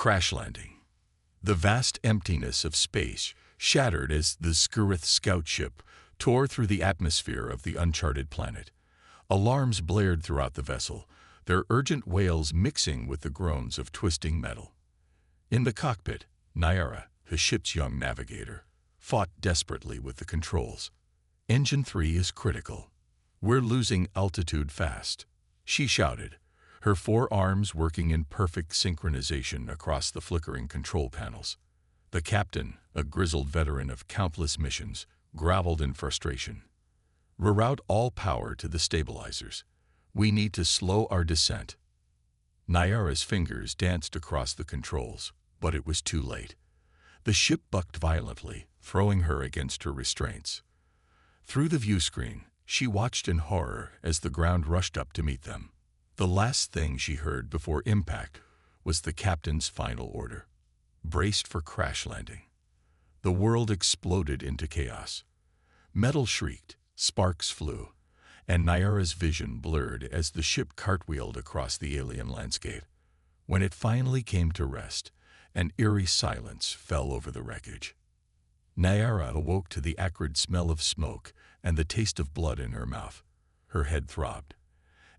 Crash landing. The vast emptiness of space shattered as the Skirith scout ship tore through the atmosphere of the uncharted planet. Alarms blared throughout the vessel, their urgent wails mixing with the groans of twisting metal. In the cockpit, Nyara, the ship's young navigator, fought desperately with the controls. "Engine 3 is critical. We're losing altitude fast," she shouted, her four arms working in perfect synchronization across the flickering control panels. The captain, a grizzled veteran of countless missions, growled in frustration. "Reroute all power to the stabilizers. We need to slow our descent." Nyara's fingers danced across the controls, but it was too late. The ship bucked violently, throwing her against her restraints. Through the viewscreen, she watched in horror as the ground rushed up to meet them. The last thing she heard before impact was the captain's final order: braced for crash landing. The world exploded into chaos. Metal shrieked, sparks flew, and Nyara's vision blurred as the ship cartwheeled across the alien landscape. When it finally came to rest, an eerie silence fell over the wreckage. Nyara awoke to the acrid smell of smoke and the taste of blood in her mouth. Her head throbbed,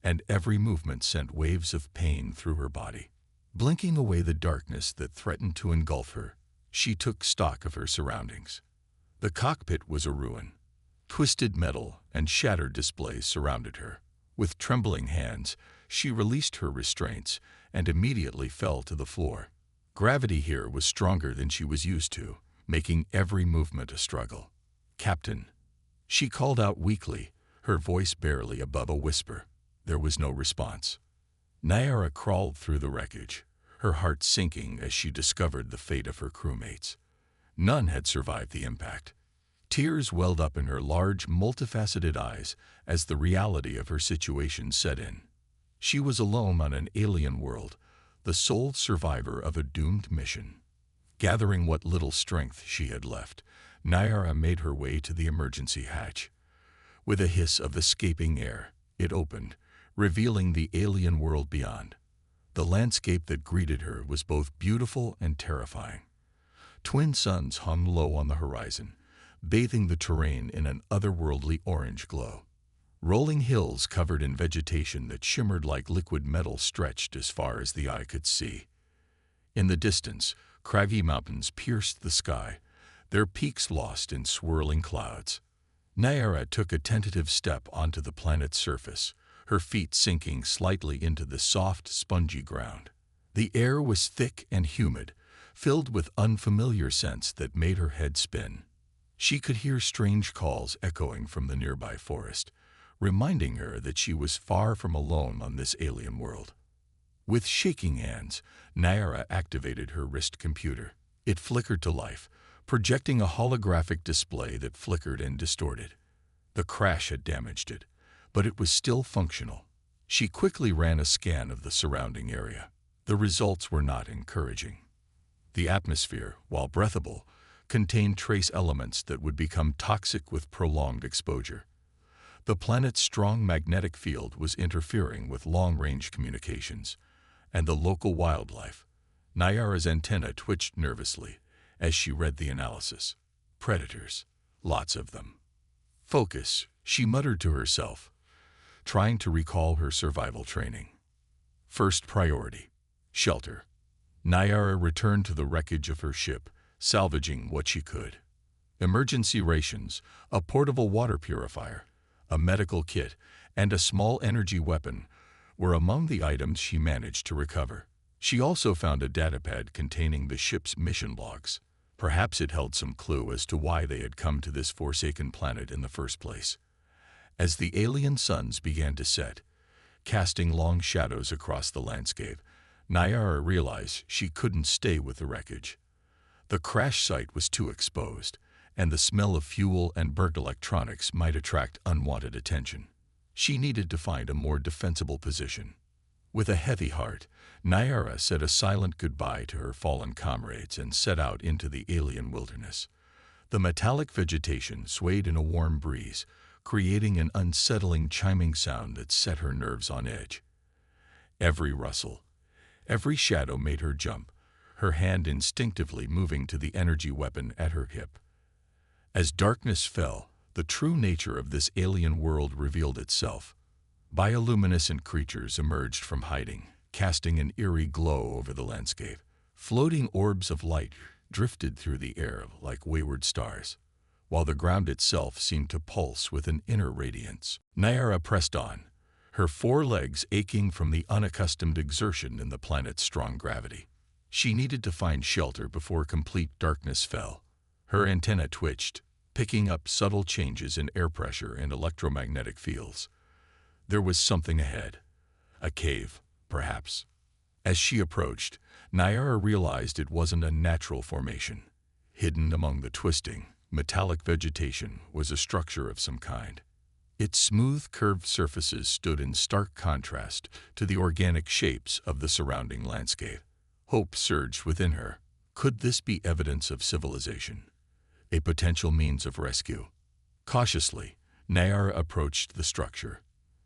and every movement sent waves of pain through her body. Blinking away the darkness that threatened to engulf her, she took stock of her surroundings. The cockpit was a ruin. Twisted metal and shattered displays surrounded her. With trembling hands, she released her restraints and immediately fell to the floor. Gravity here was stronger than she was used to, making every movement a struggle. "Captain," she called out weakly, her voice barely above a whisper. There was no response. Nyara crawled through the wreckage, her heart sinking as she discovered the fate of her crewmates. None had survived the impact. Tears welled up in her large, multifaceted eyes as the reality of her situation set in. She was alone on an alien world, the sole survivor of a doomed mission. Gathering what little strength she had left, Nyara made her way to the emergency hatch. With a hiss of escaping air, it opened, revealing the alien world beyond. The landscape that greeted her was both beautiful and terrifying. Twin suns hung low on the horizon, bathing the terrain in an otherworldly orange glow. Rolling hills covered in vegetation that shimmered like liquid metal stretched as far as the eye could see. In the distance, craggy mountains pierced the sky, their peaks lost in swirling clouds. Nyara took a tentative step onto the planet's surface, her feet sinking slightly into the soft, spongy ground. The air was thick and humid, filled with unfamiliar scents that made her head spin. She could hear strange calls echoing from the nearby forest, reminding her that she was far from alone on this alien world. With shaking hands, Nyara activated her wrist computer. It flickered to life, projecting a holographic display that flickered and distorted. The crash had damaged it, but it was still functional. She quickly ran a scan of the surrounding area. The results were not encouraging. The atmosphere, while breathable, contained trace elements that would become toxic with prolonged exposure. The planet's strong magnetic field was interfering with long-range communications, and the local wildlife. Nyara's antenna twitched nervously as she read the analysis. Predators, lots of them. "Focus," she muttered to herself, trying to recall her survival training. First priority, shelter. Nyara returned to the wreckage of her ship, salvaging what she could. Emergency rations, a portable water purifier, a medical kit, and a small energy weapon were among the items she managed to recover. She also found a datapad containing the ship's mission logs. Perhaps it held some clue as to why they had come to this forsaken planet in the first place. As the alien suns began to set, casting long shadows across the landscape, Nyara realized she couldn't stay with the wreckage. The crash site was too exposed, and the smell of fuel and burnt electronics might attract unwanted attention. She needed to find a more defensible position. With a heavy heart, Nyara said a silent goodbye to her fallen comrades and set out into the alien wilderness. The metallic vegetation swayed in a warm breeze, creating an unsettling chiming sound that set her nerves on edge. Every rustle, every shadow made her jump, her hand instinctively moving to the energy weapon at her hip. As darkness fell, the true nature of this alien world revealed itself. Bioluminescent creatures emerged from hiding, casting an eerie glow over the landscape. Floating orbs of light drifted through the air like wayward stars, while the ground itself seemed to pulse with an inner radiance. Nyara pressed on, her four legs aching from the unaccustomed exertion in the planet's strong gravity. She needed to find shelter before complete darkness fell. Her antenna twitched, picking up subtle changes in air pressure and electromagnetic fields. There was something ahead. A cave, perhaps. As she approached, Nyara realized it wasn't a natural formation. Hidden among the twisting, metallic vegetation was a structure of some kind. Its smooth, curved surfaces stood in stark contrast to the organic shapes of the surrounding landscape. Hope surged within her. Could this be evidence of civilization? A potential means of rescue? Cautiously, Nyara approached the structure.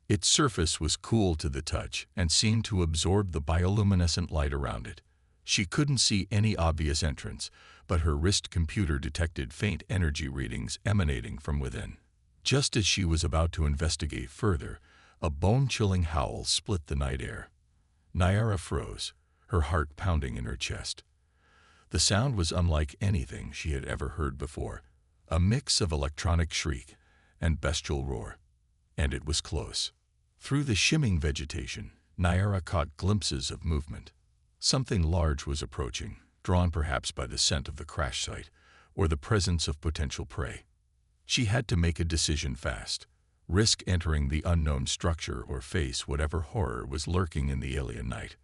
Its surface was cool to the touch and seemed to absorb the bioluminescent light around it. She couldn't see any obvious entrance, but her wrist computer detected faint energy readings emanating from within. Just as she was about to investigate further, a bone-chilling howl split the night air. Nyara froze, her heart pounding in her chest. The sound was unlike anything she had ever heard before, a mix of electronic shriek and bestial roar. And it was close. Through the shimming vegetation, Nyara caught glimpses of movement. Something large was approaching, drawn perhaps by the scent of the crash site or the presence of potential prey. She had to make a decision fast, risk entering the unknown structure or face whatever horror was lurking in the alien night.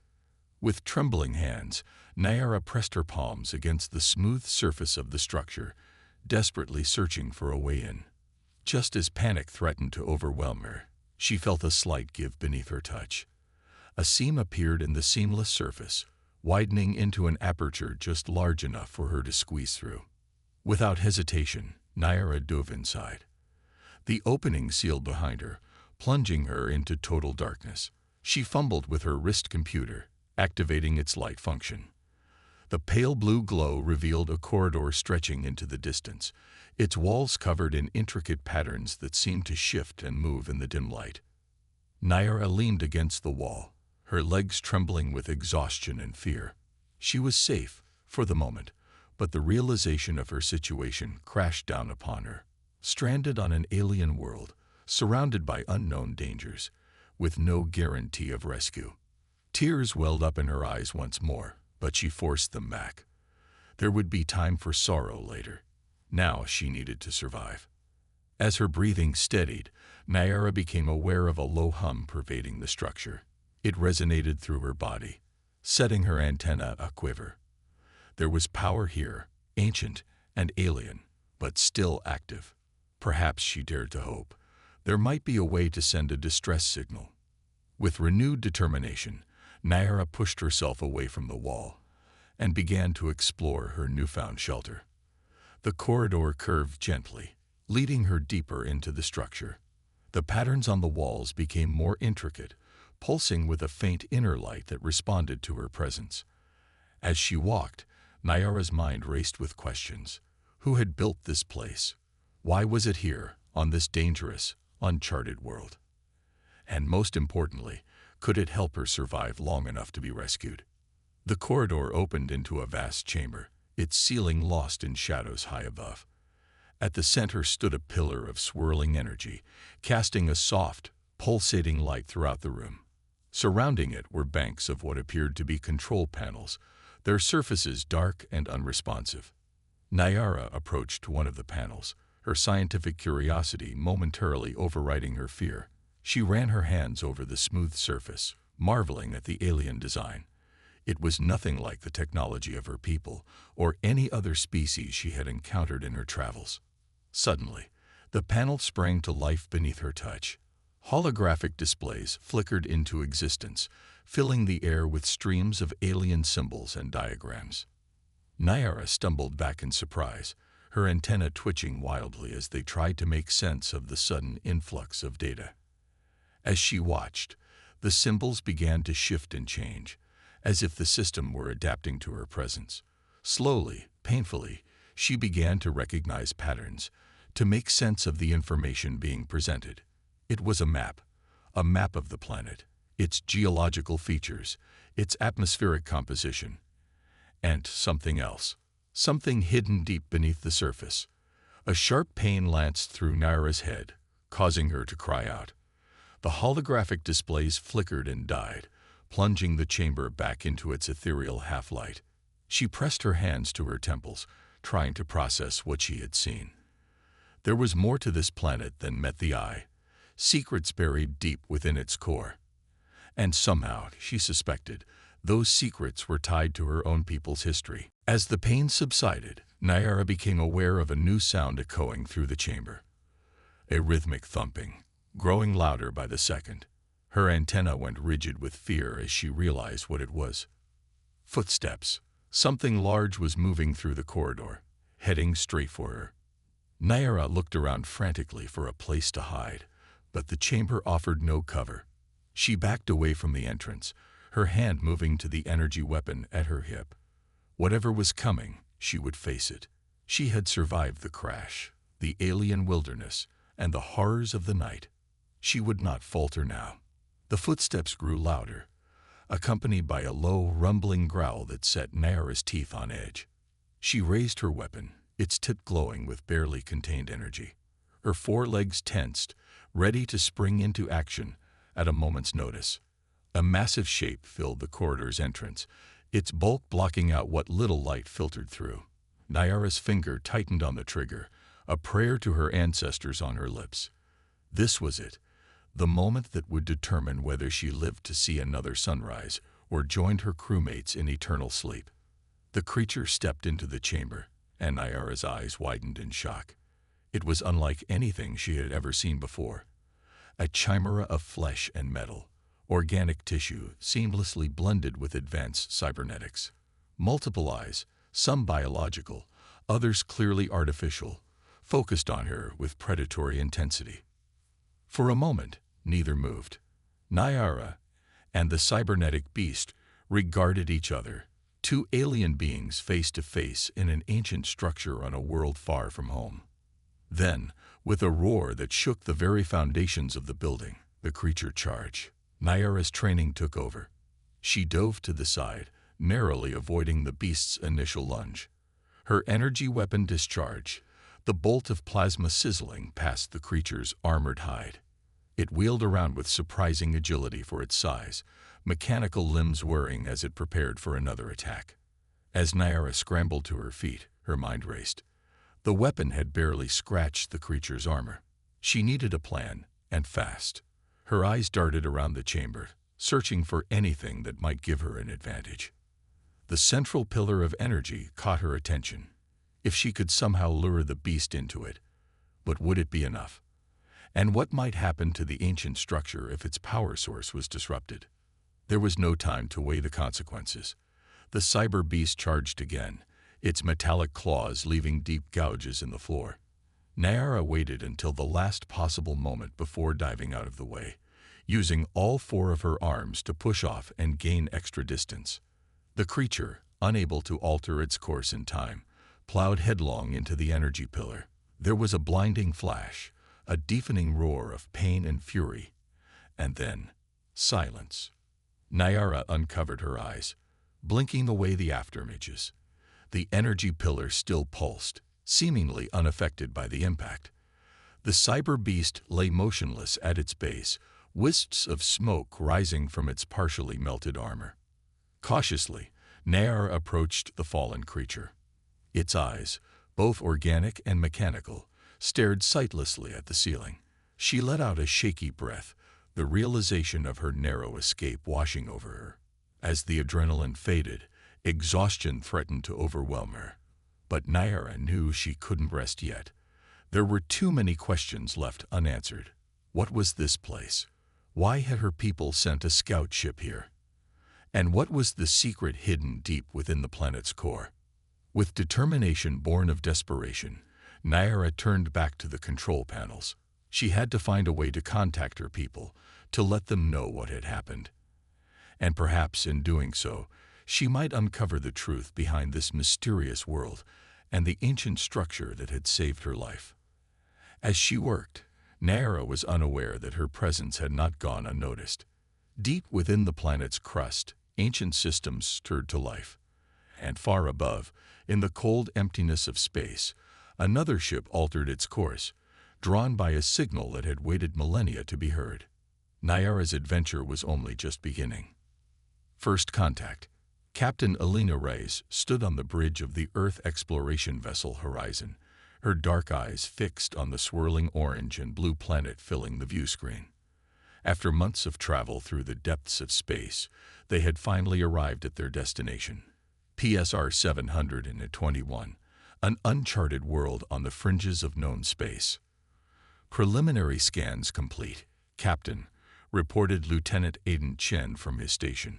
With trembling hands, Nyara pressed her palms against the smooth surface of the structure, desperately searching for a way in. Just as panic threatened to overwhelm her, she felt a slight give beneath her touch. A seam appeared in the seamless surface, widening into an aperture just large enough for her to squeeze through. Without hesitation, Nyara dove inside. The opening sealed behind her, plunging her into total darkness. She fumbled with her wrist computer, activating its light function. The pale blue glow revealed a corridor stretching into the distance, its walls covered in intricate patterns that seemed to shift and move in the dim light. Nyara leaned against the wall, her legs trembling with exhaustion and fear. She was safe, for the moment, but the realization of her situation crashed down upon her. Stranded on an alien world, surrounded by unknown dangers, with no guarantee of rescue. Tears welled up in her eyes once more, but she forced them back. There would be time for sorrow later. Now she needed to survive. As her breathing steadied, Nyara became aware of a low hum pervading the structure. It resonated through her body, setting her antenna a-quiver. There was power here, ancient and alien, but still active. Perhaps, she dared to hope, there might be a way to send a distress signal. With renewed determination, Nyara pushed herself away from the wall and began to explore her newfound shelter. The corridor curved gently, leading her deeper into the structure. The patterns on the walls became more intricate, pulsing with a faint inner light that responded to her presence. As she walked, Nyara's mind raced with questions. Who had built this place? Why was it here, on this dangerous, uncharted world? And most importantly, could it help her survive long enough to be rescued? The corridor opened into a vast chamber, its ceiling lost in shadows high above. At the center stood a pillar of swirling energy, casting a soft, pulsating light throughout the room. Surrounding it were banks of what appeared to be control panels, their surfaces dark and unresponsive. Nyara approached one of the panels, her scientific curiosity momentarily overriding her fear. She ran her hands over the smooth surface, marveling at the alien design. It was nothing like the technology of her people or any other species she had encountered in her travels. Suddenly, the panel sprang to life beneath her touch. Holographic displays flickered into existence, filling the air with streams of alien symbols and diagrams. Nyara stumbled back in surprise, her antenna twitching wildly as they tried to make sense of the sudden influx of data. As she watched, the symbols began to shift and change, as if the system were adapting to her presence. Slowly, painfully, she began to recognize patterns, to make sense of the information being presented. It was a map of the planet, its geological features, its atmospheric composition, and something else, something hidden deep beneath the surface. A sharp pain lanced through Naira's head, causing her to cry out. The holographic displays flickered and died, plunging the chamber back into its ethereal half-light. She pressed her hands to her temples, trying to process what she had seen. There was more to this planet than met the eye, secrets buried deep within its core. And somehow, she suspected, those secrets were tied to her own people's history. As the pain subsided, Naira became aware of a new sound echoing through the chamber. A rhythmic thumping, growing louder by the second. Her antenna went rigid with fear as she realized what it was. Footsteps. Something large was moving through the corridor, heading straight for her. Naira looked around frantically for a place to hide, but the chamber offered no cover. She backed away from the entrance, her hand moving to the energy weapon at her hip. Whatever was coming, she would face it. She had survived the crash, the alien wilderness, and the horrors of the night. She would not falter now. The footsteps grew louder, accompanied by a low, rumbling growl that set Naira's teeth on edge. She raised her weapon, its tip glowing with barely contained energy. Her forelegs tensed, ready to spring into action at a moment's notice. A massive shape filled the corridor's entrance, its bulk blocking out what little light filtered through. Naira's finger tightened on the trigger, a prayer to her ancestors on her lips. This was it, the moment that would determine whether she lived to see another sunrise or joined her crewmates in eternal sleep. The creature stepped into the chamber, and Naira's eyes widened in shock. It was unlike anything she had ever seen before. A chimera of flesh and metal, organic tissue seamlessly blended with advanced cybernetics. Multiple eyes, some biological, others clearly artificial, focused on her with predatory intensity. For a moment, neither moved. Naira and the cybernetic beast regarded each other, two alien beings face to face in an ancient structure on a world far from home. Then, with a roar that shook the very foundations of the building, the creature charged. Naira's training took over. She dove to the side, narrowly avoiding the beast's initial lunge. Her energy weapon discharged, the bolt of plasma sizzling past the creature's armored hide. It wheeled around with surprising agility for its size, mechanical limbs whirring as it prepared for another attack. As Naira scrambled to her feet, her mind raced. The weapon had barely scratched the creature's armor. She needed a plan, and fast. Her eyes darted around the chamber, searching for anything that might give her an advantage. The central pillar of energy caught her attention. If she could somehow lure the beast into it, but would it be enough? And what might happen to the ancient structure if its power source was disrupted? There was no time to weigh the consequences. The cyber beast charged again, its metallic claws leaving deep gouges in the floor. Naira waited until the last possible moment before diving out of the way, using all four of her arms to push off and gain extra distance. The creature, unable to alter its course in time, plowed headlong into the energy pillar. There was a blinding flash, a deafening roar of pain and fury, and then silence. Naira uncovered her eyes, blinking away the afterimages. The energy pillar still pulsed, seemingly unaffected by the impact. The cyber beast lay motionless at its base, wisps of smoke rising from its partially melted armor. Cautiously, Naira approached the fallen creature. Its eyes, both organic and mechanical, stared sightlessly at the ceiling. She let out a shaky breath, the realization of her narrow escape washing over her. As the adrenaline faded, exhaustion threatened to overwhelm her. But Naira knew she couldn't rest yet. There were too many questions left unanswered. What was this place? Why had her people sent a scout ship here? And what was the secret hidden deep within the planet's core? With determination born of desperation, Naira turned back to the control panels. She had to find a way to contact her people, to let them know what had happened. And perhaps in doing so, she might uncover the truth behind this mysterious world and the ancient structure that had saved her life. As she worked, Naira was unaware that her presence had not gone unnoticed. Deep within the planet's crust, ancient systems stirred to life. And far above, in the cold emptiness of space, another ship altered its course, drawn by a signal that had waited millennia to be heard. Naira's adventure was only just beginning. First contact. Captain Alina Reyes stood on the bridge of the Earth exploration vessel Horizon, her dark eyes fixed on the swirling orange and blue planet filling the view screen. After months of travel through the depths of space, they had finally arrived at their destination, PSR 721, an uncharted world on the fringes of known space. Preliminary scans complete, Captain, reported Lieutenant Aiden Chen from his station.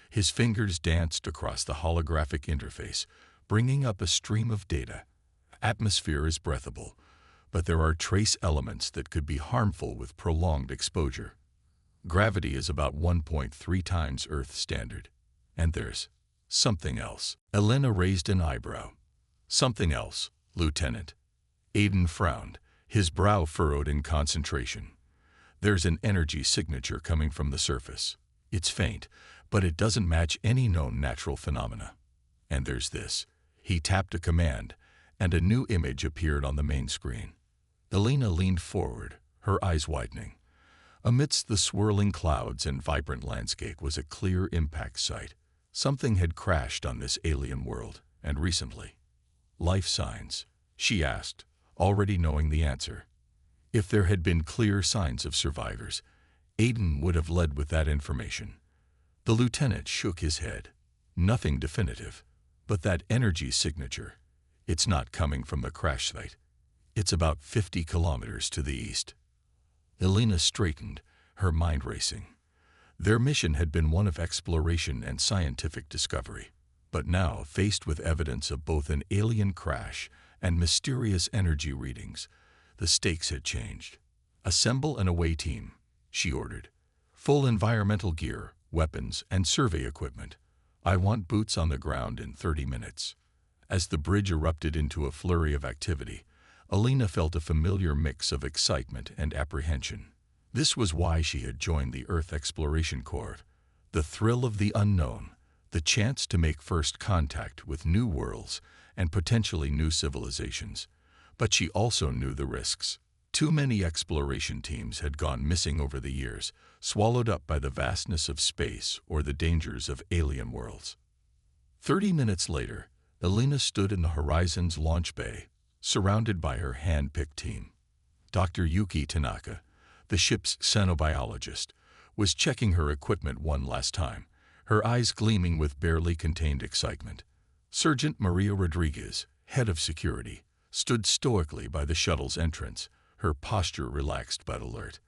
His fingers danced across the holographic interface, bringing up a stream of data. Atmosphere is breathable, but there are trace elements that could be harmful with prolonged exposure. Gravity is about 1.3 times Earth standard. And there's something else. Elena raised an eyebrow. Something else, Lieutenant. Aiden frowned, his brow furrowed in concentration. There's an energy signature coming from the surface. It's faint, but it doesn't match any known natural phenomena. And there's this. He tapped a command, and a new image appeared on the main screen. Elena leaned forward, her eyes widening. Amidst the swirling clouds and vibrant landscape was a clear impact site. Something had crashed on this alien world, and recently. Life signs, she asked, already knowing the answer. If there had been clear signs of survivors, Aiden would have led with that information. The lieutenant shook his head. Nothing definitive, but that energy signature. It's not coming from the crash site. It's about 50 kilometers to the east. Elena straightened, her mind racing. Their mission had been one of exploration and scientific discovery. But now, faced with evidence of both an alien crash and mysterious energy readings, the stakes had changed. Assemble an away team, she ordered. Full environmental gear, weapons, and survey equipment. I want boots on the ground in 30 minutes. As the bridge erupted into a flurry of activity, Alina felt a familiar mix of excitement and apprehension. This was why she had joined the Earth Exploration Corps. The thrill of the unknown, the chance to make first contact with new worlds and potentially new civilizations. But she also knew the risks. Too many exploration teams had gone missing over the years, swallowed up by the vastness of space or the dangers of alien worlds. 30 minutes later, Elena stood in the Horizon's launch bay, surrounded by her hand-picked team. Dr. Yuki Tanaka, the ship's xenobiologist, was checking her equipment one last time, her eyes gleaming with barely contained excitement. Sergeant Maria Rodriguez, head of security, stood stoically by the shuttle's entrance, her posture relaxed but alert.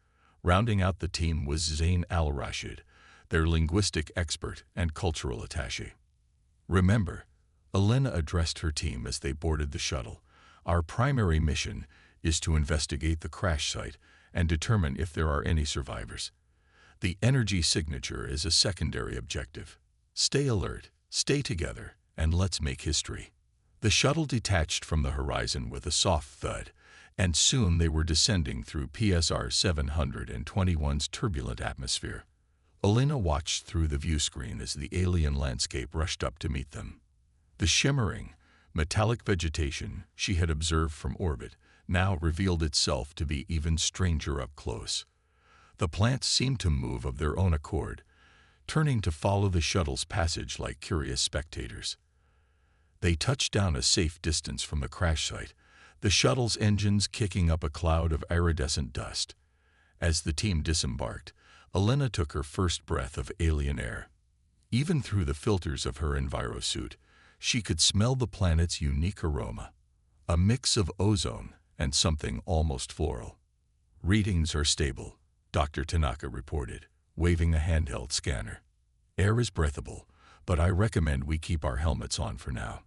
Rounding out the team was Zain Al-Rashid, their linguistic expert and cultural attaché. Remember, Elena addressed her team as they boarded the shuttle, our primary mission is to investigate the crash site and determine if there are any survivors. The energy signature is a secondary objective. Stay alert, stay together, and let's make history. The shuttle detached from the horizon with a soft thud, and soon they were descending through PSR 721's turbulent atmosphere. Elena watched through the view screen as the alien landscape rushed up to meet them. The shimmering, metallic vegetation she had observed from orbit now revealed itself to be even stranger up close. The plants seemed to move of their own accord, turning to follow the shuttle's passage like curious spectators. They touched down a safe distance from the crash site, the shuttle's engines kicking up a cloud of iridescent dust. As the team disembarked, Elena took her first breath of alien air. Even through the filters of her envirosuit, she could smell the planet's unique aroma, a mix of ozone and something almost floral. Readings are stable, Dr. Tanaka reported, waving a handheld scanner. Air is breathable, but I recommend we keep our helmets on for now.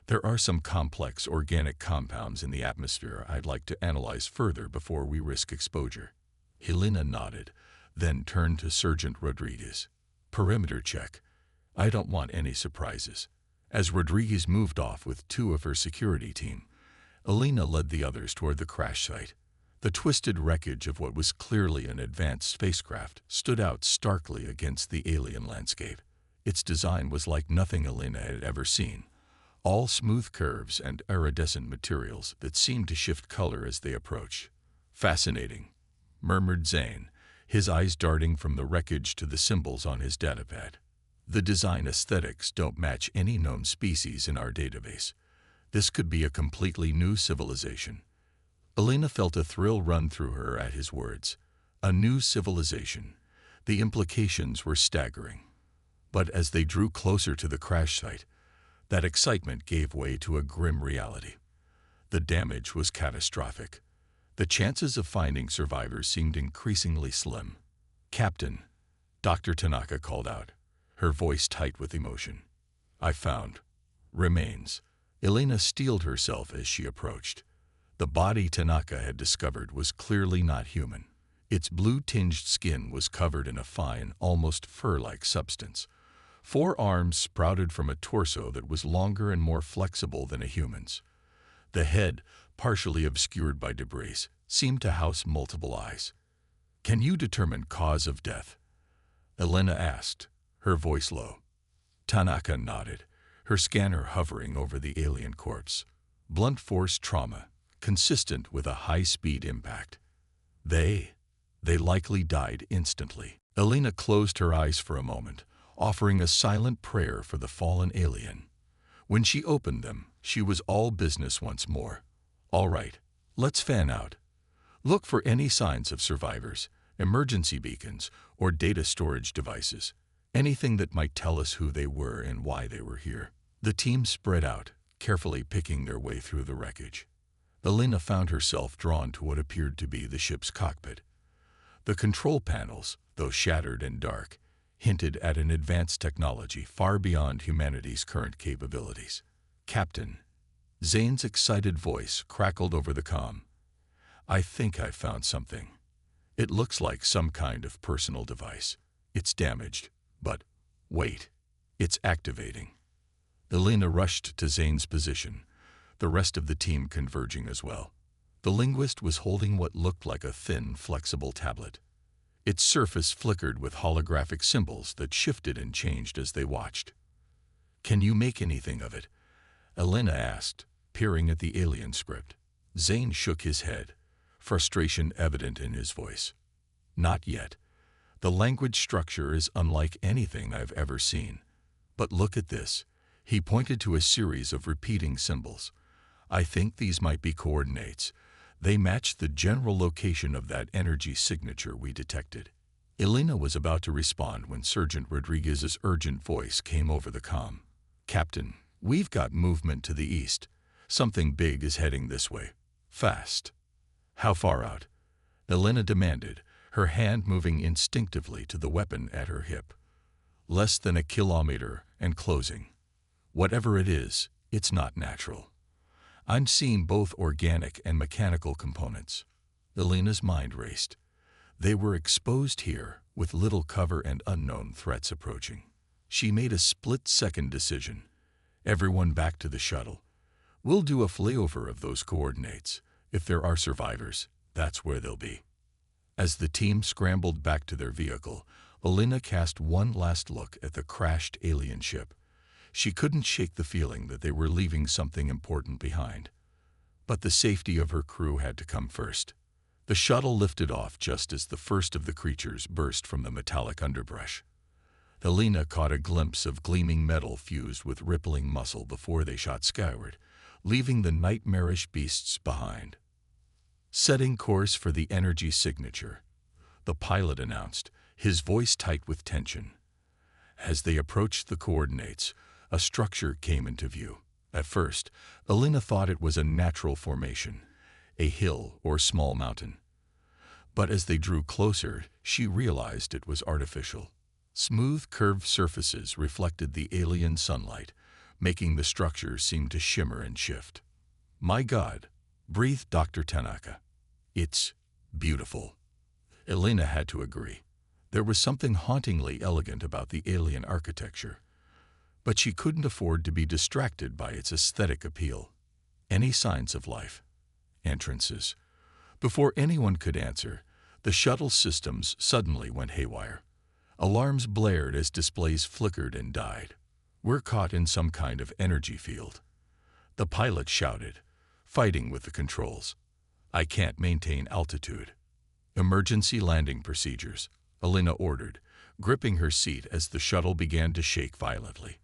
There are some complex organic compounds in the atmosphere I'd like to analyze further before we risk exposure. Helena nodded, then turned to Sergeant Rodriguez. Perimeter check. I don't want any surprises. As Rodriguez moved off with two of her security team, Elena led the others toward the crash site. The twisted wreckage of what was clearly an advanced spacecraft stood out starkly against the alien landscape. Its design was like nothing Elena had ever seen, all smooth curves and iridescent materials that seemed to shift color as they approached. Fascinating, murmured Zane, his eyes darting from the wreckage to the symbols on his datapad. The design aesthetics don't match any known species in our database. This could be a completely new civilization. Elena felt a thrill run through her at his words. A new civilization. The implications were staggering. But as they drew closer to the crash site, that excitement gave way to a grim reality. The damage was catastrophic. The chances of finding survivors seemed increasingly slim. "Captain," Dr. Tanaka called out, her voice tight with emotion. "I found remains." Elena steeled herself as she approached. The body Tanaka had discovered was clearly not human. Its blue-tinged skin was covered in a fine, almost fur-like substance. 4 arms sprouted from a torso that was longer and more flexible than a human's. The head, partially obscured by debris, seemed to house multiple eyes. "Can you determine cause of death?" Elena asked, her voice low. Tanaka nodded, her scanner hovering over the alien corpse. "Blunt force trauma, consistent with a high-speed impact. They likely died instantly." Elena closed her eyes for a moment, offering a silent prayer for the fallen alien. When she opened them, she was all business once more. "All right, let's fan out. Look for any signs of survivors, emergency beacons, or data storage devices. Anything that might tell us who they were and why they were here." The team spread out, carefully picking their way through the wreckage. Elena found herself drawn to what appeared to be the ship's cockpit. The control panels, though shattered and dark, hinted at an advanced technology far beyond humanity's current capabilities. "Captain," Zane's excited voice crackled over the comm. "I think I've found something. It looks like some kind of personal device. It's damaged, but wait, it's activating." Elena rushed to Zane's position, the rest of the team converging as well. The linguist was holding what looked like a thin, flexible tablet. Its surface flickered with holographic symbols that shifted and changed as they watched. "Can you make anything of it?" Elena asked, peering at the alien script. Zane shook his head, frustration evident in his voice. "Not yet. The language structure is unlike anything I've ever seen. But look at this." He pointed to a series of repeating symbols. "I think these might be coordinates. They match the general location of that energy signature we detected." Elena was about to respond when Sergeant Rodriguez's urgent voice came over the comm. "Captain, we've got movement to the east. Something big is heading this way. Fast." "How far out?" Elena demanded, her hand moving instinctively to the weapon at her hip. "Less than a kilometer and closing. Whatever it is, it's not natural. I'm seeing both organic and mechanical components." Elena's mind raced. They were exposed here, with little cover and unknown threats approaching. She made a split-second decision. "Everyone back to the shuttle. We'll do a flyover of those coordinates. If there are survivors, that's where they'll be." As the team scrambled back to their vehicle, Elena cast one last look at the crashed alien ship. She couldn't shake the feeling that they were leaving something important behind. But the safety of her crew had to come first. The shuttle lifted off just as the first of the creatures burst from the metallic underbrush. Elena caught a glimpse of gleaming metal fused with rippling muscle before they shot skyward, leaving the nightmarish beasts behind. "Setting course for the energy signature," the pilot announced, his voice tight with tension. As they approached the coordinates, a structure came into view. At first, Elena thought it was a natural formation, a hill or small mountain. But as they drew closer, she realized it was artificial. Smooth, curved surfaces reflected the alien sunlight, making the structure seem to shimmer and shift. "My God," breathed Dr. Tanaka. "It's beautiful." Elena had to agree. There was something hauntingly elegant about the alien architecture, but she couldn't afford to be distracted by its aesthetic appeal. Any signs of life? Entrances. Before anyone could answer, the shuttle systems suddenly went haywire. Alarms blared as displays flickered and died. We're caught in some kind of energy field. The pilot shouted, fighting with the controls. I can't maintain altitude. Emergency landing procedures, Alina ordered, gripping her seat as the shuttle began to shake violently.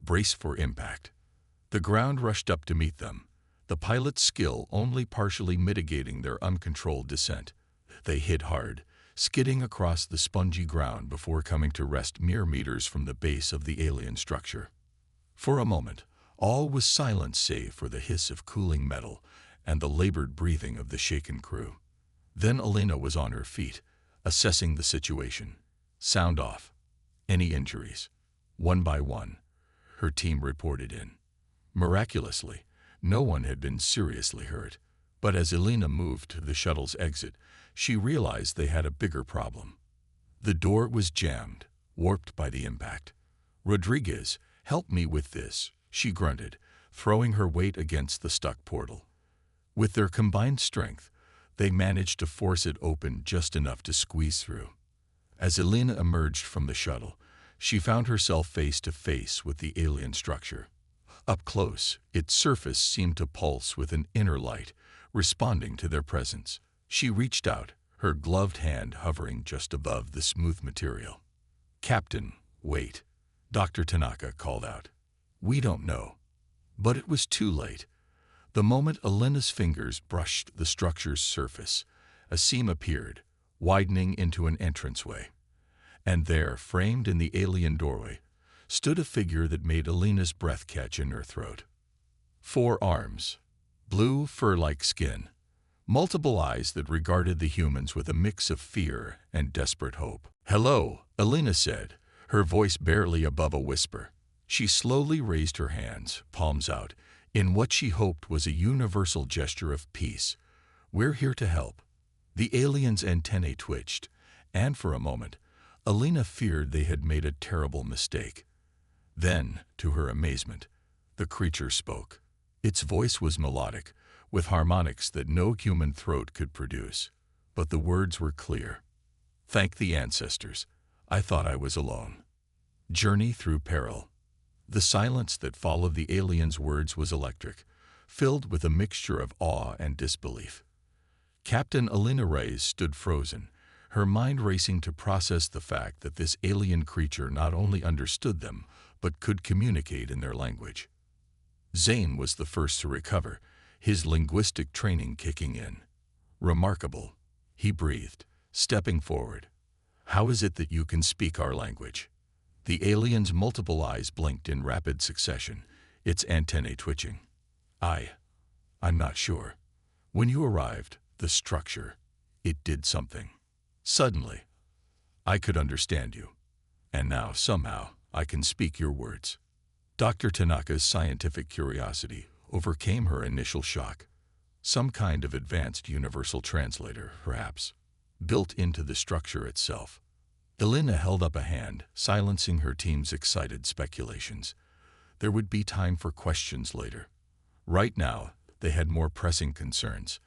Brace for impact. The ground rushed up to meet them, the pilot's skill only partially mitigating their uncontrolled descent. They hit hard, skidding across the spongy ground before coming to rest mere meters from the base of the alien structure. For a moment, all was silence save for the hiss of cooling metal and the labored breathing of the shaken crew. Then Alina was on her feet, assessing the situation. Sound off. Any injuries? One by one, her team reported in. Miraculously, no one had been seriously hurt, but as Alina moved to the shuttle's exit, she realized they had a bigger problem. The door was jammed, warped by the impact. Rodriguez, help me with this, she grunted, throwing her weight against the stuck portal. With their combined strength, they managed to force it open just enough to squeeze through. As Alina emerged from the shuttle, she found herself face to face with the alien structure. Up close, its surface seemed to pulse with an inner light, responding to their presence. She reached out, her gloved hand hovering just above the smooth material. Captain, wait, Dr. Tanaka called out. We don't know. But it was too late. The moment Alina's fingers brushed the structure's surface, a seam appeared, widening into an entranceway. And there, framed in the alien doorway, stood a figure that made Alina's breath catch in her throat. 4 arms, blue fur-like skin, multiple eyes that regarded the humans with a mix of fear and desperate hope. Hello, Alina said, her voice barely above a whisper. She slowly raised her hands, palms out, in what she hoped was a universal gesture of peace. We're here to help. The alien's antennae twitched, and for a moment, Alina feared they had made a terrible mistake. Then, to her amazement, the creature spoke. Its voice was melodic, with harmonics that no human throat could produce. But the words were clear. Thank the ancestors. I thought I was alone. Journey through peril. The silence that followed the alien's words was electric, filled with a mixture of awe and disbelief. Captain Alina Reyes stood frozen, her mind racing to process the fact that this alien creature not only understood them, but could communicate in their language. Zane was the first to recover, his linguistic training kicking in. Remarkable, he breathed, stepping forward. How is it that you can speak our language? The alien's multiple eyes blinked in rapid succession, its antennae twitching. I'm not sure. When you arrived, the structure, it did something. Suddenly, I could understand you. And now, somehow, I can speak your words. Dr. Tanaka's scientific curiosity overcame her initial shock. Some kind of advanced universal translator, perhaps, built into the structure itself. Alina held up a hand, silencing her team's excited speculations. There would be time for questions later. Right now, they had more pressing concerns.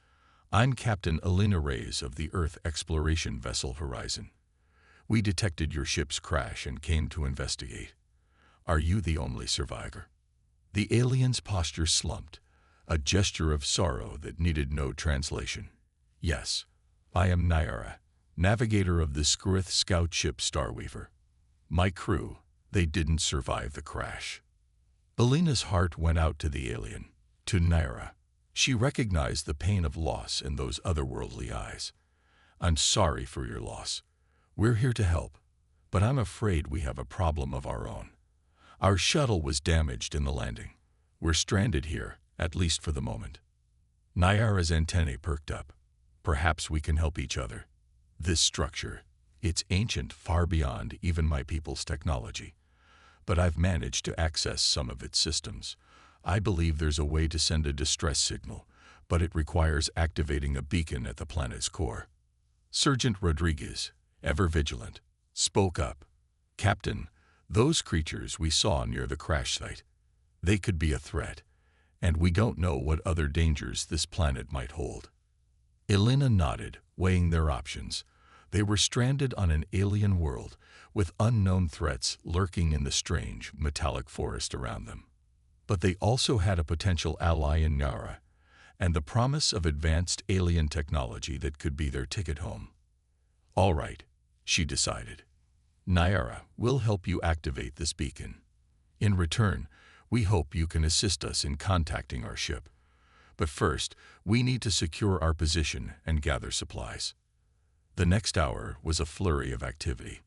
I'm Captain Alina Reyes of the Earth exploration vessel Horizon. We detected your ship's crash and came to investigate. Are you the only survivor? The alien's posture slumped, a gesture of sorrow that needed no translation. Yes, I am Nyara, navigator of the Skrith scout ship Starweaver. My crew, they didn't survive the crash. Alina's heart went out to the alien, to Nyara. She recognized the pain of loss in those otherworldly eyes. I'm sorry for your loss. We're here to help, but I'm afraid we have a problem of our own. Our shuttle was damaged in the landing. We're stranded here, at least for the moment. Nyara's antennae perked up. Perhaps we can help each other. This structure, it's ancient far beyond even my people's technology. But I've managed to access some of its systems. I believe there's a way to send a distress signal, but it requires activating a beacon at the planet's core. Sergeant Rodriguez, ever vigilant, spoke up. "Captain, those creatures we saw near the crash site, they could be a threat, and we don't know what other dangers this planet might hold." Elena nodded, weighing their options. They were stranded on an alien world, with unknown threats lurking in the strange, metallic forest around them. But they also had a potential ally in Nara, and the promise of advanced alien technology that could be their ticket home. "All right," she decided. "Nyara, we'll help you activate this beacon. In return, we hope you can assist us in contacting our ship. But first, we need to secure our position and gather supplies." The next hour was a flurry of activity.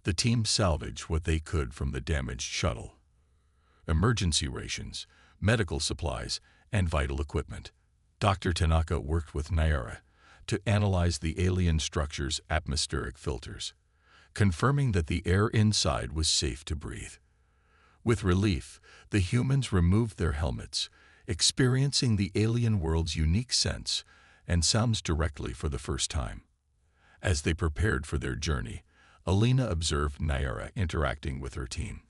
The team salvaged what they could from the damaged shuttle: emergency rations, medical supplies, and vital equipment. Dr. Tanaka worked with Nyara to analyze the alien structure's atmospheric filters, confirming that the air inside was safe to breathe. With relief, the humans removed their helmets, experiencing the alien world's unique scents and sounds directly for the first time. As they prepared for their journey, Elena observed Nyara interacting with her team.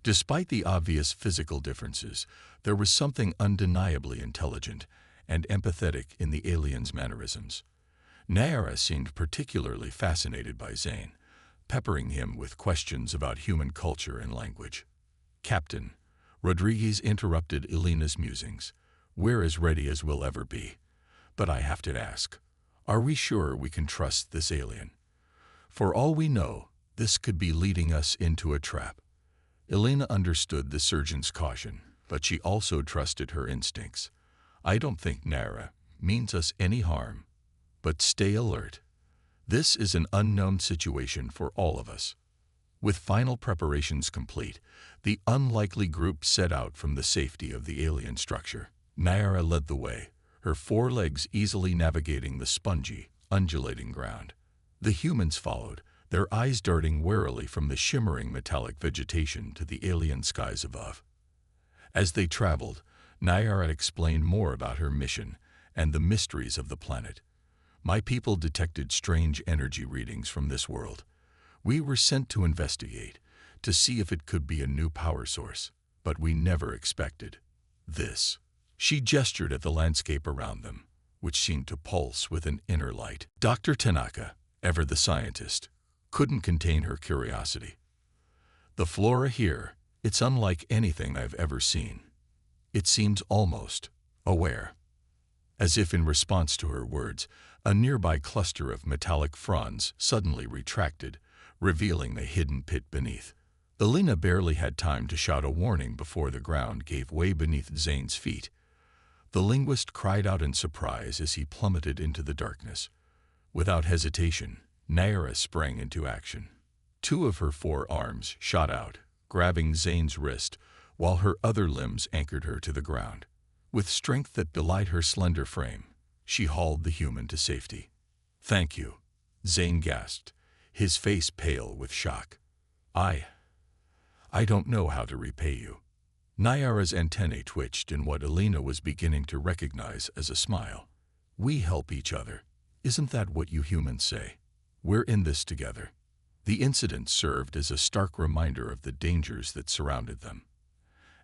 Despite the obvious physical differences, there was something undeniably intelligent and empathetic in the alien's mannerisms. Nyara seemed particularly fascinated by Zane, peppering him with questions about human culture and language. "Captain," Rodriguez interrupted Elena's musings, "we're as ready as we'll ever be. But I have to ask, are we sure we can trust this alien? For all we know, this could be leading us into a trap." Elena understood the surgeon's caution, but she also trusted her instincts. "I don't think Nara means us any harm, but stay alert. This is an unknown situation for all of us." With final preparations complete, the unlikely group set out from the safety of the alien structure. Nyara led the way, her forelegs easily navigating the spongy, undulating ground. The humans followed, their eyes darting warily from the shimmering metallic vegetation to the alien skies above. As they traveled, Nyara explained more about her mission and the mysteries of the planet. "My people detected strange energy readings from this world. We were sent to investigate, to see if it could be a new power source, but we never expected this." She gestured at the landscape around them, which seemed to pulse with an inner light. Dr. Tanaka, ever the scientist, couldn't contain her curiosity. "The flora here, it's unlike anything I've ever seen. It seems almost aware." As if in response to her words, a nearby cluster of metallic fronds suddenly retracted, revealing the hidden pit beneath. Elena barely had time to shout a warning before the ground gave way beneath Zane's feet. The linguist cried out in surprise as he plummeted into the darkness. Without hesitation, Nyara sprang into action. Two of her forearms shot out, grabbing Zane's wrist, while her other limbs anchored her to the ground. With strength that belied her slender frame, she hauled the human to safety. "Thank you," Zane gasped, his face pale with shock. I don't know how to repay you." Nyara's antennae twitched in what Elena was beginning to recognize as a smile. "We help each other. Isn't that what you humans say? We're in this together." The incident served as a stark reminder of the dangers that surrounded them.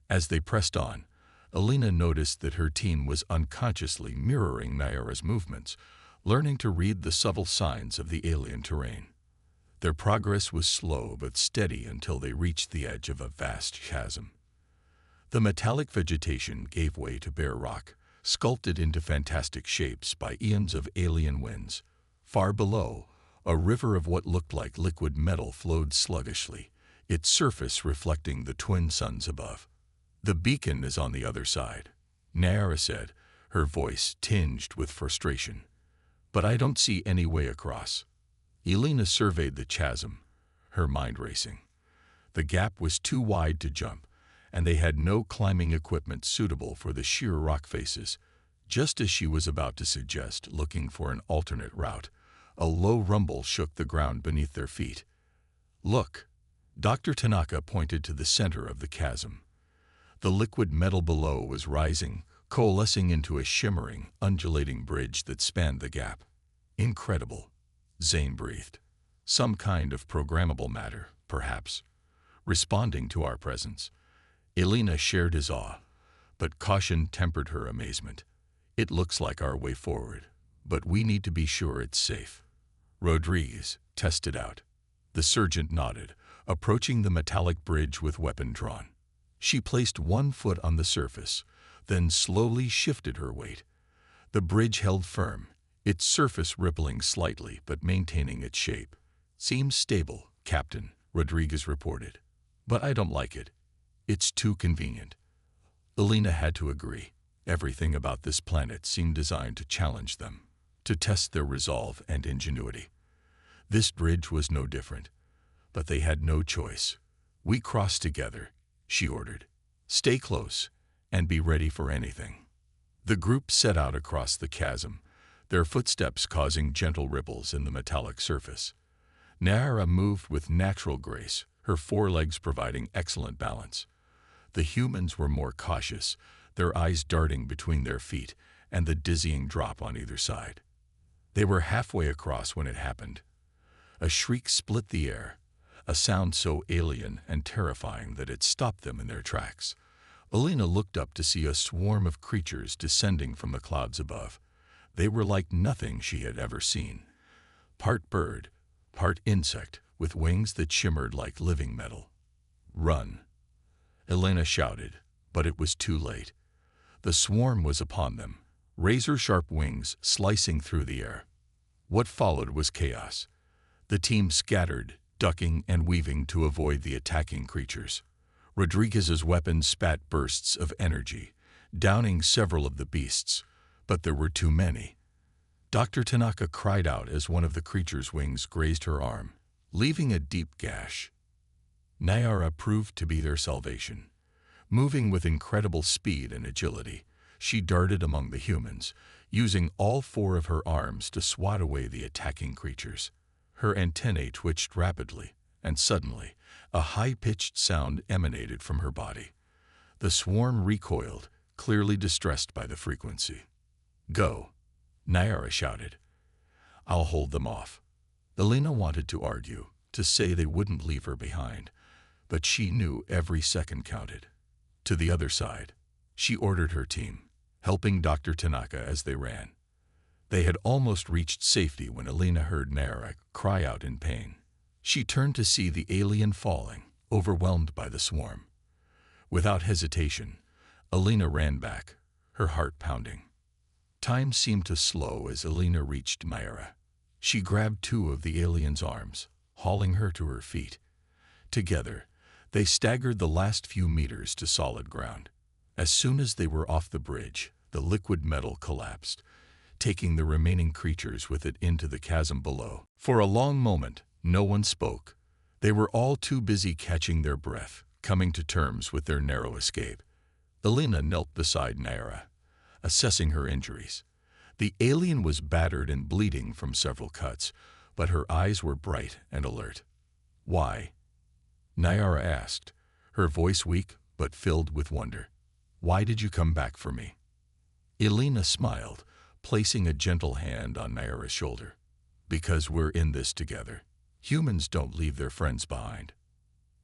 As they pressed on, Elena noticed that her team was unconsciously mirroring Nyara's movements, learning to read the subtle signs of the alien terrain. Their progress was slow but steady until they reached the edge of a vast chasm. The metallic vegetation gave way to bare rock, sculpted into fantastic shapes by eons of alien winds. Far below, a river of what looked like liquid metal flowed sluggishly, its surface reflecting the twin suns above. "The beacon is on the other side," Nyara said, her voice tinged with frustration. "But I don't see any way across." Elena surveyed the chasm, her mind racing. The gap was too wide to jump, and they had no climbing equipment suitable for the sheer rock faces. Just as she was about to suggest looking for an alternate route, a low rumble shook the ground beneath their feet. "Look!" Dr. Tanaka pointed to the center of the chasm. The liquid metal below was rising, coalescing into a shimmering, undulating bridge that spanned the gap. "Incredible," Zane breathed. Some kind of programmable matter, perhaps, responding to our presence. Elena shared his awe, but caution tempered her amazement. It looks like our way forward, but we need to be sure it's safe. Rodriguez, test it out. The sergeant nodded, approaching the metallic bridge with weapon drawn. She placed one foot on the surface, then slowly shifted her weight. The bridge held firm, its surface rippling slightly but maintaining its shape. "Seems stable, Captain," Rodriguez reported. "But I don't like it. It's too convenient." Elena had to agree. Everything about this planet seemed designed to challenge them, to test their resolve and ingenuity. This bridge was no different, but they had no choice. "We cross together," she ordered. "Stay close and be ready for anything." The group set out across the chasm, their footsteps causing gentle ripples in the metallic surface. Nayara moved with natural grace, her forelegs providing excellent balance. The humans were more cautious, their eyes darting between their feet and the dizzying drop on either side. They were halfway across when it happened. A shriek split the air, a sound so alien and terrifying that it stopped them in their tracks. Elena looked up to see a swarm of creatures descending from the clouds above. They were like nothing she had ever seen. Part bird, part insect, with wings that shimmered like living metal. "Run!" Elena shouted, but it was too late. The swarm was upon them, razor-sharp wings slicing through the air. What followed was chaos. The team scattered, ducking and weaving to avoid the attacking creatures. Rodriguez's weapon spat bursts of energy, downing several of the beasts, but there were too many. Dr. Tanaka cried out as one of the creature's wings grazed her arm, leaving a deep gash. Nayara proved to be their salvation. Moving with incredible speed and agility, she darted among the humans, using all four of her arms to swat away the attacking creatures. Her antennae twitched rapidly, and suddenly, a high-pitched sound emanated from her body. The swarm recoiled, clearly distressed by the frequency. "Go," Nayara shouted. "I'll hold them off." Elena wanted to argue, to say they wouldn't leave her behind, but she knew every second counted. To the other side, she ordered her team, helping Dr. Tanaka as they ran. They had almost reached safety when Elena heard Nayara cry out in pain. She turned to see the alien falling, overwhelmed by the swarm. Without hesitation, Elena ran back, her heart pounding. Time seemed to slow as Elena reached Nayara. She grabbed two of the alien's arms, hauling her to her feet. Together, they staggered the last few meters to solid ground. As soon as they were off the bridge, the liquid metal collapsed, taking the remaining creatures with it into the chasm below. For a long moment, no one spoke. They were all too busy catching their breath, coming to terms with their narrow escape. Elena knelt beside Nayara, assessing her injuries. The alien was battered and bleeding from several cuts, but her eyes were bright and alert. "Why?" Nayara asked, her voice weak but filled with wonder. "Why did you come back for me?" Elena smiled, placing a gentle hand on Nayara's shoulder. "Because we're in this together. Humans don't leave their friends behind."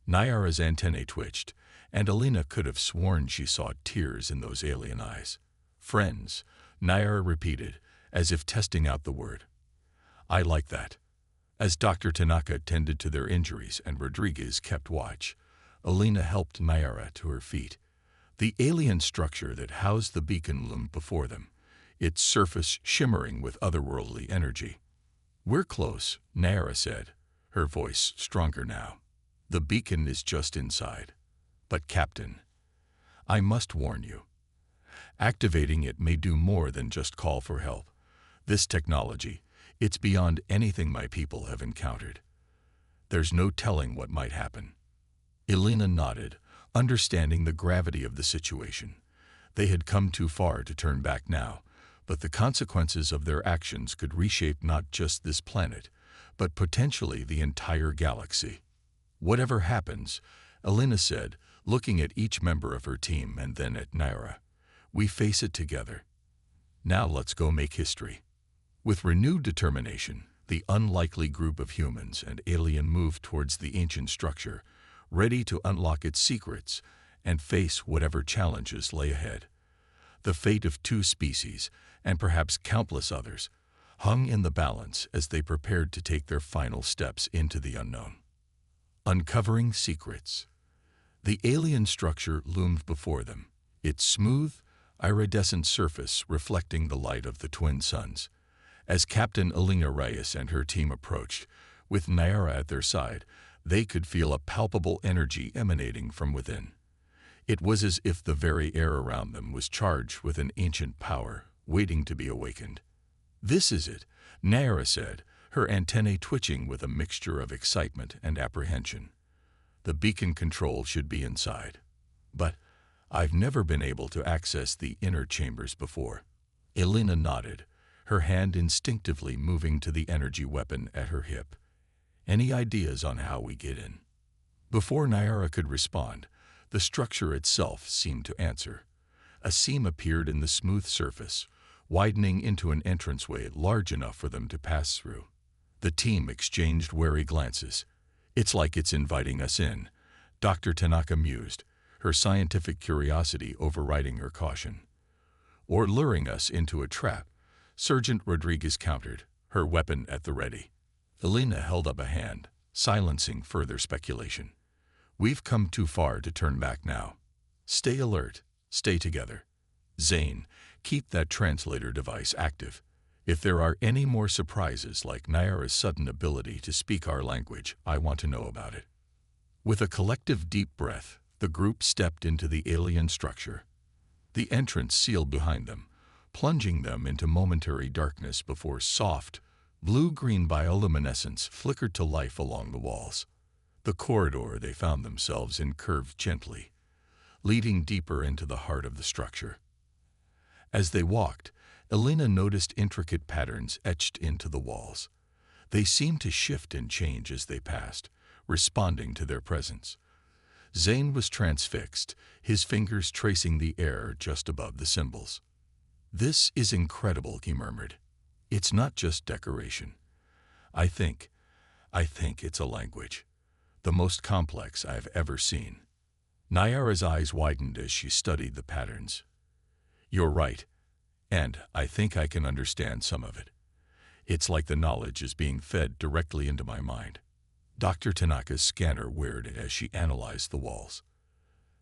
Nayara's antennae twitched, and Elena could have sworn she saw tears in those alien eyes. "Friends," Nayara repeated, as if testing out the word. "I like that." As Dr. Tanaka tended to their injuries and Rodriguez kept watch, Elena helped Nayara to her feet. The alien structure that housed the beacon loomed before them, its surface shimmering with otherworldly energy. "We're close," Nayara said, her voice stronger now. "The beacon is just inside. But Captain, I must warn you. Activating it may do more than just call for help. This technology, it's beyond anything my people have encountered. There's no telling what might happen." Elena nodded, understanding the gravity of the situation. They had come too far to turn back now, but the consequences of their actions could reshape not just this planet, but potentially the entire galaxy. "Whatever happens," Elena said, looking at each member of her team and then at Nayara, "we face it together. Now let's go make history." With renewed determination, The unlikely group of humans and alien moved towards the ancient structure, ready to unlock its secrets and face whatever challenges lay ahead. The fate of two species, and perhaps countless others, hung in the balance as they prepared to take their final steps into the unknown. Uncovering secrets. The alien structure loomed before them, its smooth, iridescent surface reflecting the light of the twin suns. As Captain Elena Reyes and her team approached, with Nyara at their side, they could feel a palpable energy emanating from within. It was as if the very air around them was charged with an ancient power, waiting to be awakened. "This is it," Nyara said, her antennae twitching with a mixture of excitement and apprehension. "The beacon control should be inside. But I've never been able to access the inner chambers before." Elena nodded, her hand instinctively moving to the energy weapon at her hip. "Any ideas on how we get in?" Before Nyara could respond, the structure itself seemed to answer. A seam appeared in the smooth surface, widening into an entranceway large enough for them to pass through. The team exchanged wary glances. "It's like it's inviting us in," Dr. Tanaka mused, her scientific curiosity overriding her caution. "Or luring us into a trap," Sergeant Rodriguez countered, her weapon at the ready. Elena held up a hand, silencing further speculation. "We've come too far to turn back now. Stay alert, stay together. Zane, keep that translator device active. If there are any more surprises like Nyara's sudden ability to speak our language, I want to know about it." With a collective deep breath, the group stepped into the alien structure. The entrance sealed behind them, plunging them into momentary darkness before soft, blue-green bioluminescence flickered to life along the walls. The corridor they found themselves in curved gently, leading deeper into the heart of the structure. As they walked, Elena noticed intricate patterns etched into the walls. They seemed to shift and change as they passed, responding to their presence. Zane was transfixed, his fingers tracing the air just above the symbols. "This is incredible," he murmured. "It's not just decoration. I think it's a language. The most complex I've ever seen." Nyara's eyes widened as she studied the patterns. "You're right, and I think I can understand some of it. It's like the knowledge is being fed directly into my mind." Dr. Tanaka's scanner whirred as she analyzed the walls.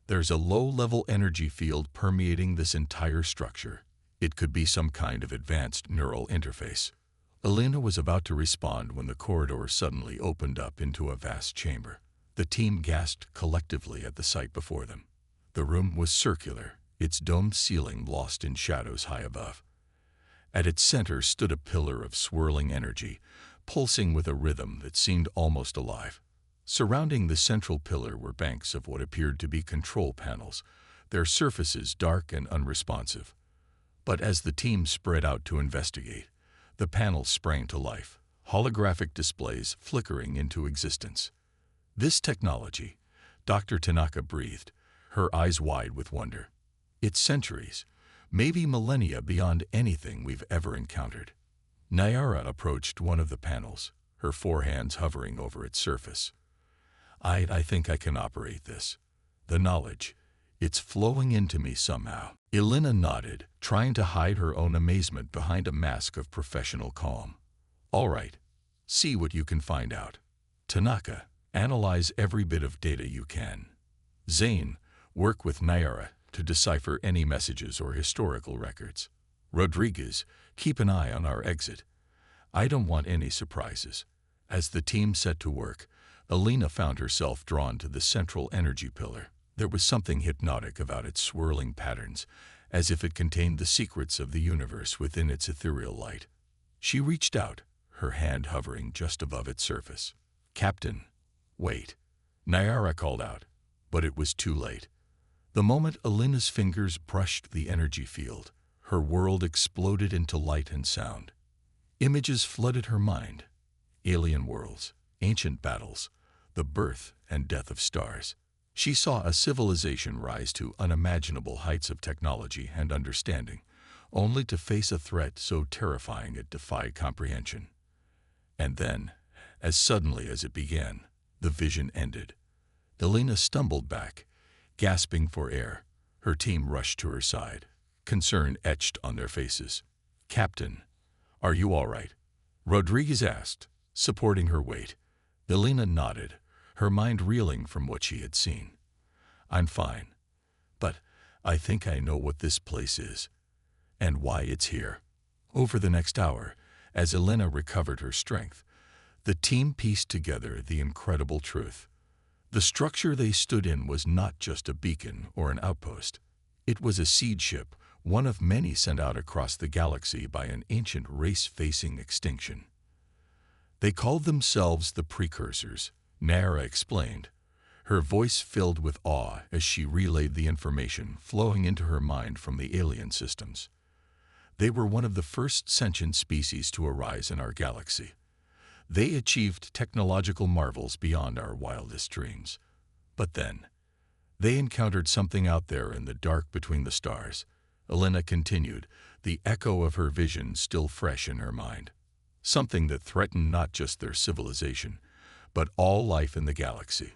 "There's a low-level energy field permeating this entire structure. It could be some kind of advanced neural interface." Elena was about to respond when the corridor suddenly opened up into a vast chamber. The team gasped collectively at the sight before them. The room was circular, its domed ceiling lost in shadows high above. At its center stood a pillar of swirling energy, pulsing with a rhythm that seemed almost alive. Surrounding the central pillar were banks of what appeared to be control panels, their surfaces dark and unresponsive. But as the team spread out to investigate, the panels sprang to life, holographic displays flickering into existence. "This technology," Dr. Tanaka breathed, her eyes wide with wonder. "It's centuries, maybe millennia beyond anything we've ever encountered." Nyara approached one of the panels, her forehands hovering over its surface. I think I can operate this. The knowledge, it's flowing into me somehow." Elena nodded, trying to hide her own amazement behind a mask of professional calm. "All right, see what you can find out. Tanaka, analyze every bit of data you can. Zane, work with Nyara to decipher any messages or historical records. Rodriguez, keep an eye on our exit. I don't want any surprises." As the team set to work, Elena found herself drawn to the central energy pillar. There was something hypnotic about its swirling patterns, as if it contained the secrets of the universe within its ethereal light. She reached out, her hand hovering just above its surface. "Captain, wait," Nyara called out, but it was too late. The moment Elena's fingers brushed the energy field, her world exploded into light and sound. Images flooded her mind. Alien worlds, ancient battles, the birth and death of stars. She saw a civilization rise to unimaginable heights of technology and understanding, only to face a threat so terrifying it defied comprehension. And then, as suddenly as it began, the vision ended. Elena stumbled back, gasping for air. Her team rushed to her side, concern etched on their faces. "Captain, are you all right?" Rodriguez asked, supporting her weight. Elena nodded, her mind reeling from what she had seen. "I'm fine, but I think I know what this place is, and why it's here." Over the next hour, as Elena recovered her strength, the team pieced together the incredible truth. The structure they stood in was not just a beacon or an outpost. It was a seed ship, one of many sent out across the galaxy by an ancient race facing extinction. They called themselves the Precursors, Nara explained, her voice filled with awe as she relayed the information flowing into her mind from the alien systems. They were one of the first sentient species to arise in our galaxy. They achieved technological marvels beyond our wildest dreams. But then, they encountered something out there in the dark between the stars. Elena continued, the echo of her vision still fresh in her mind. Something that threatened not just their civilization, but all life in the galaxy.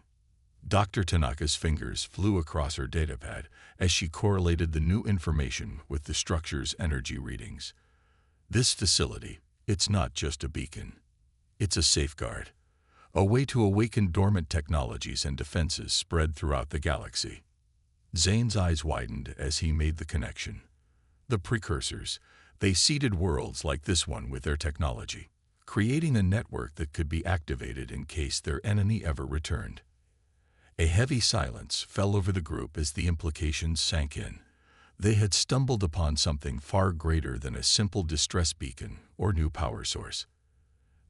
Dr. Tanaka's fingers flew across her datapad as she correlated the new information with the structure's energy readings. This facility, it's not just a beacon. It's a safeguard, a way to awaken dormant technologies and defenses spread throughout the galaxy. Zane's eyes widened as he made the connection. The Precursors, they seeded worlds like this one with their technology, creating a network that could be activated in case their enemy ever returned. A heavy silence fell over the group as the implications sank in. They had stumbled upon something far greater than a simple distress beacon or new power source.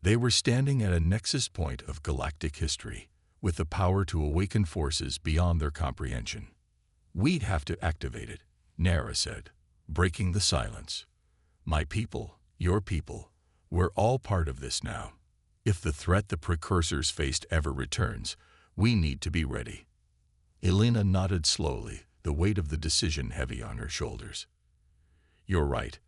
They were standing at a nexus point of galactic history, with the power to awaken forces beyond their comprehension. "We'd have to activate it," Nara said, breaking the silence. "My people, your people, we're all part of this now. If the threat the Precursors faced ever returns, we need to be ready." Elena nodded slowly, the weight of the decision heavy on her shoulders. "You're right,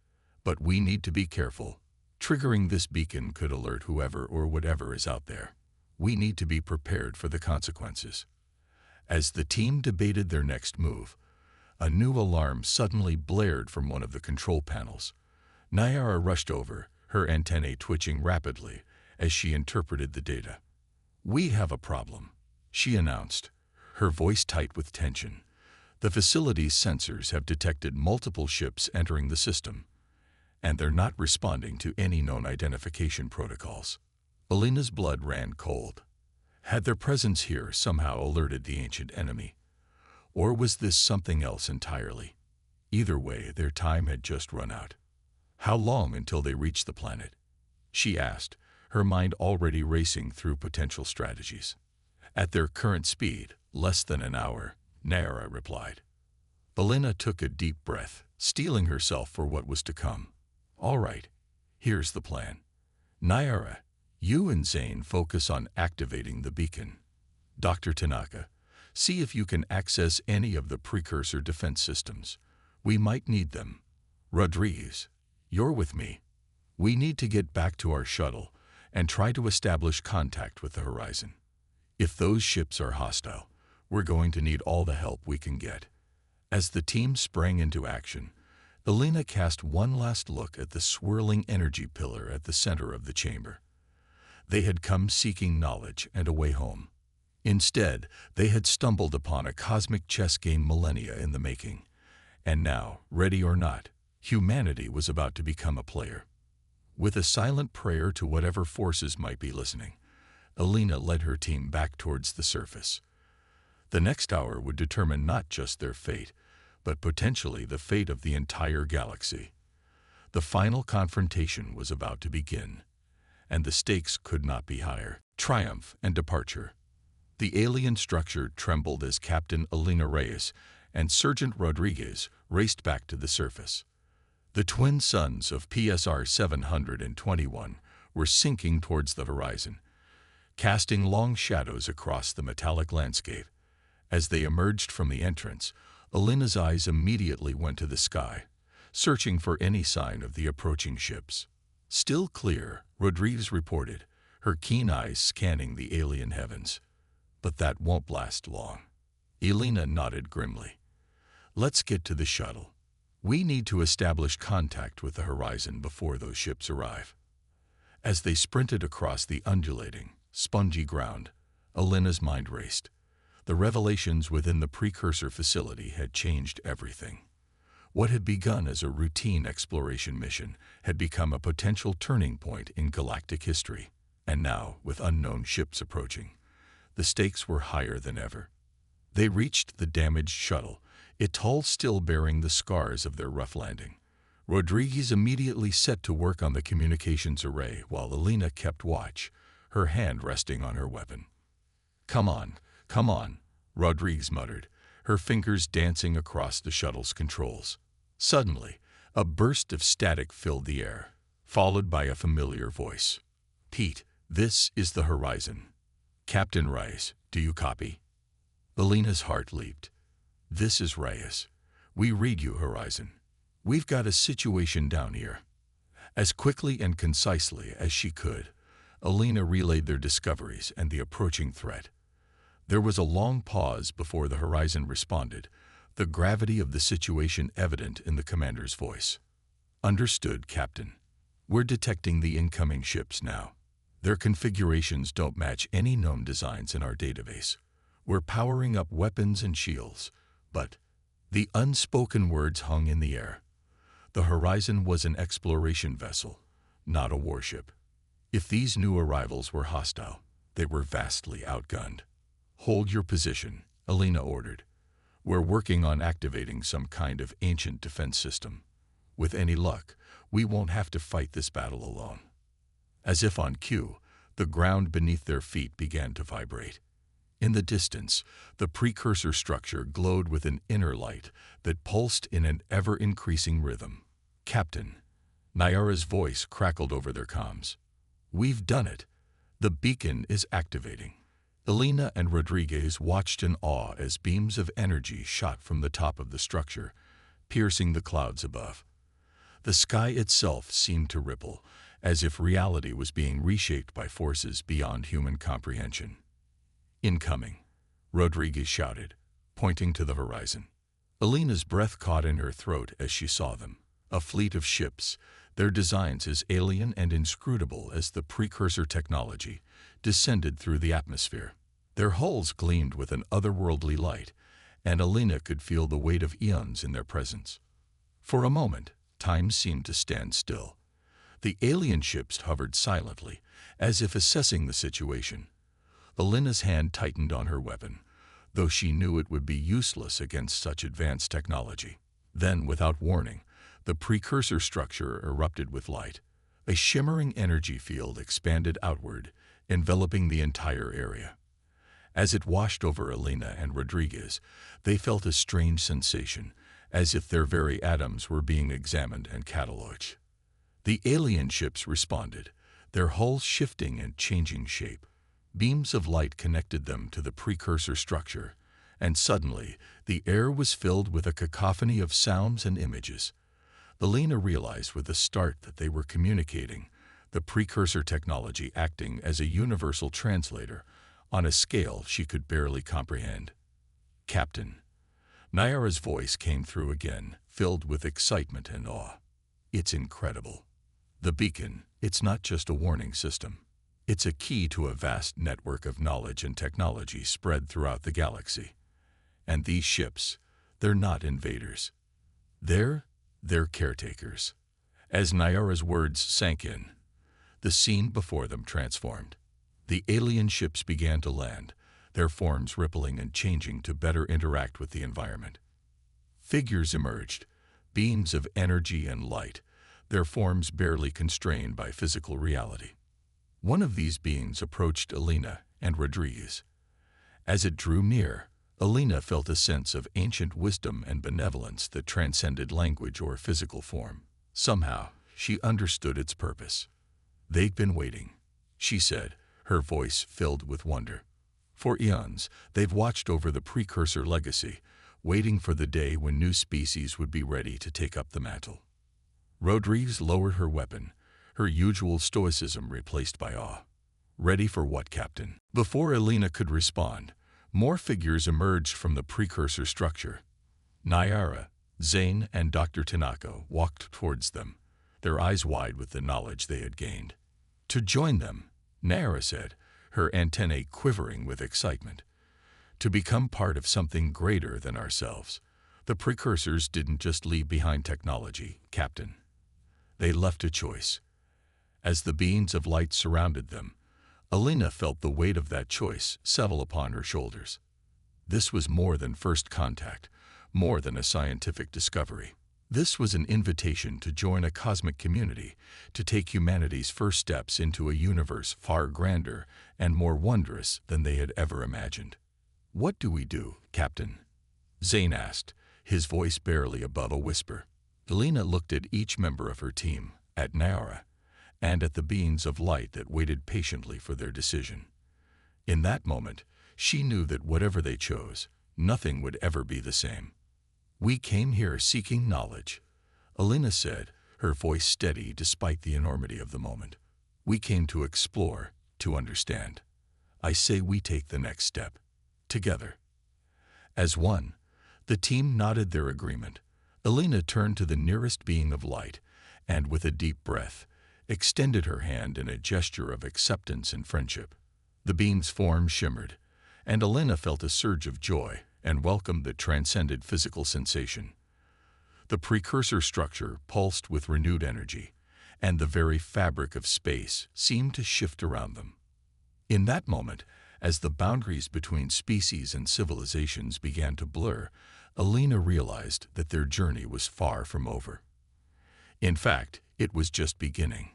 but we need to be careful. Triggering this beacon could alert whoever or whatever is out there. We need to be prepared for the consequences." As the team debated their next move, a new alarm suddenly blared from one of the control panels. Nayara rushed over, her antennae twitching rapidly as she interpreted the data. "We have a problem," she announced, her voice tight with tension. "The facility's sensors have detected multiple ships entering the system, and they're not responding to any known identification protocols." Elena's blood ran cold. Had their presence here somehow alerted the ancient enemy? Or was this something else entirely? Either way, their time had just run out. "How long until they reach the planet?" she asked, her mind already racing through potential strategies. "At their current speed, less than an hour," Nara replied. Elena took a deep breath, steeling herself for what was to come. "All right, here's the plan. Nayara, you and Zane focus on activating the beacon. Dr. Tanaka, see if you can access any of the Precursor defense systems. We might need them. Rodriguez, you're with me. We need to get back to our shuttle and try to establish contact with the horizon. If those ships are hostile, we're going to need all the help we can get." As the team sprang into action, Elena cast one last look at the swirling energy pillar at the center of the chamber. They had come seeking knowledge and a way home. Instead, they had stumbled upon a cosmic chess game millennia in the making. And now, ready or not, humanity was about to become a player. With a silent prayer to whatever forces might be listening, Elena led her team back towards the surface. The next hour would determine not just their fate, but potentially the fate of the entire galaxy. The final confrontation was about to begin, and the stakes could not be higher. Triumph and departure. The alien structure trembled as Captain Elena Reyes and Sergeant Rodriguez raced back to the surface. The twin suns of PSR 721 were sinking towards the horizon, casting long shadows across the metallic landscape. As they emerged from the entrance, Elena's eyes immediately went to the sky, searching for any sign of the approaching ships. Still clear, Rodriguez reported, her keen eyes scanning the alien heavens. But that won't last long. Elena nodded grimly. Let's get to the shuttle. We need to establish contact with the horizon before those ships arrive. As they sprinted across the undulating, spongy ground, Elena's mind raced. The revelations within the precursor facility had changed everything. What had begun as a routine exploration mission had become a potential turning point in galactic history. And now, with unknown ships approaching, the stakes were higher than ever. They reached the damaged shuttle, its hull still bearing the scars of their rough landing. Rodriguez immediately set to work on the communications array while Elena kept watch, her hand resting on her weapon. Come on, Rodriguez muttered, her fingers dancing across the shuttle's controls. Suddenly, a burst of static filled the air, followed by a familiar voice. Pete, this is the horizon. Captain Reyes, do you copy? Elena's heart leaped. This is Reyes. We read you, Horizon. We've got a situation down here. As quickly and concisely as she could, Elena relayed their discoveries and the approaching threat. There was a long pause before the Horizon responded, the gravity of the situation evident in the commander's voice. Understood, Captain. We're detecting the incoming ships now. Their configurations don't match any known designs in our database. We're powering up weapons and shields, but the unspoken words hung in the air. The Horizon was an exploration vessel, not a warship. If these new arrivals were hostile, they were vastly outgunned. Hold your position, Elena ordered. We're working on activating some kind of ancient defense system. With any luck, we won't have to fight this battle alone. As if on cue, the ground beneath their feet began to vibrate. In the distance, the precursor structure glowed with an inner light that pulsed in an ever-increasing rhythm. Captain, Nyara's voice crackled over their comms. We've done it. The beacon is activating. Elena and Rodriguez watched in awe as beams of energy shot from the top of the structure, piercing the clouds above. The sky itself seemed to ripple, as if reality was being reshaped by forces beyond human comprehension. Incoming, Rodriguez shouted, pointing to the horizon. Elena's breath caught in her throat as she saw them. A fleet of ships, their designs as alien and inscrutable as the precursor technology, descended through the atmosphere. Their hulls gleamed with an otherworldly light, and Elena could feel the weight of eons in their presence. For a moment, time seemed to stand still. The alien ships hovered silently, as if assessing the situation. Elena's hand tightened on her weapon, though she knew it would be useless against such advanced technology. Then, without warning, the precursor structure erupted with light. A shimmering energy field expanded outward, enveloping the entire area. As it washed over Elena and Rodriguez, they felt a strange sensation, as if their very atoms were being examined and catalogued. The alien ships responded, their hulls shifting and changing shape. Beams of light connected them to the precursor structure, and suddenly the air was filled with a cacophony of sounds and images. Elena realized with a start that they were communicating, the precursor technology acting as a universal translator on a scale she could barely comprehend. Captain, Nyara's voice came through again, filled with excitement and awe. It's incredible. The beacon, it's not just a warning system. It's a key to a vast network of knowledge and technology spread throughout the galaxy. And these ships, they're not invaders. They're caretakers. As Nyara's words sank in, the scene before them transformed. The alien ships began to land, their forms rippling and changing to better interact with the environment. Figures emerged, beams of energy and light, their forms barely constrained by physical reality. One of these beings approached Elena and Rodriguez. As it drew near, Elena felt a sense of ancient wisdom and benevolence that transcended language or physical form. Somehow, she understood its purpose. They'd been waiting, she said, her voice filled with wonder. For eons, they've watched over the precursor legacy, waiting for the day when new species would be ready to take up the mantle. Rodriguez lowered her weapon, her usual stoicism replaced by awe. "Ready for what, Captain?" Before Alina could respond, more figures emerged from the precursor structure. Nyara, Zane, and Dr. Tanaka walked towards them, their eyes wide with the knowledge they had gained. "To join them," Nyara said, her antennae quivering with excitement. "To become part of something greater than ourselves." The precursors didn't just leave behind technology, Captain. They left a choice. As the beings of light surrounded them, Alina felt the weight of that choice settle upon her shoulders. This was more than first contact, more than a scientific discovery. This was an invitation to join a cosmic community, to take humanity's first steps into a universe far grander and more wondrous than they had ever imagined. "What do we do, Captain?" Zane asked, his voice barely above a whisper. Alina looked at each member of her team, at Nyara, and at the beings of light that waited patiently for their decision. In that moment, she knew that whatever they chose, nothing would ever be the same. "We came here seeking knowledge," Alina said, her voice steady despite the enormity of the moment. "We came to explore, to understand. I say we take the next step. Together." As one, the team nodded their agreement. Alina turned to the nearest being of light, and with a deep breath, extended her hand in a gesture of acceptance and friendship. The being's form shimmered, and Alina felt a surge of joy and welcomed the transcended physical sensation. The precursor structure pulsed with renewed energy, and the very fabric of space seemed to shift around them. In that moment, as the boundaries between species and civilizations began to blur, Alina realized that their journey was far from over. In fact, it was just beginning.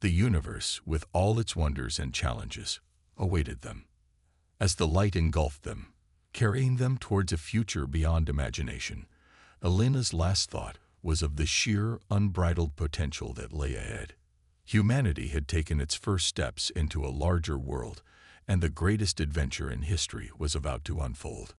The universe, with all its wonders and challenges, awaited them. As the light engulfed them, carrying them towards a future beyond imagination, Alina's last thought was of the sheer, unbridled potential that lay ahead. Humanity had taken its first steps into a larger world, and the greatest adventure in history was about to unfold.